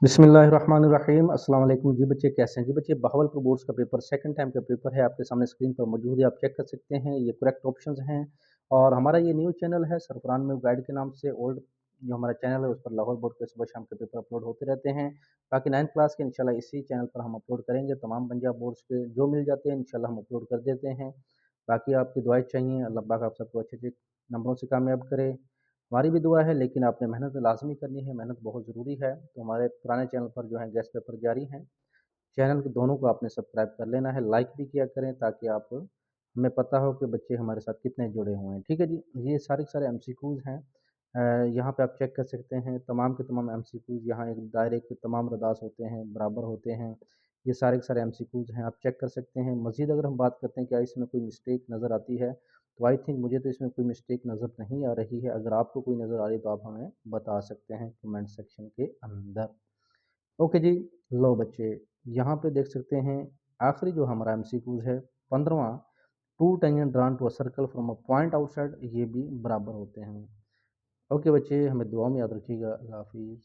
बिस्मिल्लाहिर्रहमानिर्रहीम अस्सलाम वालेकुम जी बच्चे कैसे हैं जी बच्चे बहावलपुर बोर्ड्स का पेपर सेकंड टाइम का पेपर है आपके सामने स्क्रीन पर मौजूद है आप चेक कर सकते हैं ये करेक्ट ऑप्शंस हैं और हमारा ये न्यू चैनल है सरफरान में गाइड के नाम से ओल्ड जो हमारा चैनल है उस पर लाहौर बोर्ड के सुबह शाम के पेपर अपलोड होते रहते हैं बाकी 9th क्लास के इंशाल्लाह इसी चैनल पर हम अपलोड करेंगे तमाम पंजाब बोर्ड्स के जो मिल जाते हैं इंशाल्लाह हम अपलोड कर देते हैं बाकी आपकी दुआएं चाहिए अल्लाह पाक आप सबको अच्छे अच्छे नंबरों से कामयाब करे हमारी भी दुआ है लेकिन आपने मेहनत लाज़मी करनी है, मेहनत बहुत ज़रूरी है। तो हमारे पुराने चैनल पर जो है गेस्ट पेपर जारी हैं। चैनल के दोनों को आपने सब्सक्राइब कर लेना है, लाइक भी किया करें ताकि आप हमें पता हो कि बच्चे हमारे साथ कितने जुड़े हुए हैं। ठीक है जी, ये सारे के सारे एमसीक्यूज़ हैं। यहाँ पे आप चेक कर सकते हैं तमाम के तमाम एमसीक्यूज़ यहाँ एक दायरे के तमाम रदास होते हैं, बराबर होते हैं। ये सारे के सारे एमसीक्यूज़ हैं, आप चेक कर सकते हैं। मज़ीद अगर हम बात करते हैं क्या इसमें कोई मिस्टेक नज़र आती है, तो आई थिंक मुझे तो इसमें कोई मिस्टेक नज़र नहीं आ रही है। अगर आपको कोई नज़र आ रही है तो आप हमें बता सकते हैं कमेंट सेक्शन के अंदर। ओके जी, लो बच्चे यहाँ पे देख सकते हैं आखिरी जो हमारा एमसीक्यूज़ है 15वां two tangents drawn to a circle from a point outside ये भी बराबर होते हैं। ओके बच्चे हमें दुआ में याद रखिएगा। अल्लाह हाफिज़।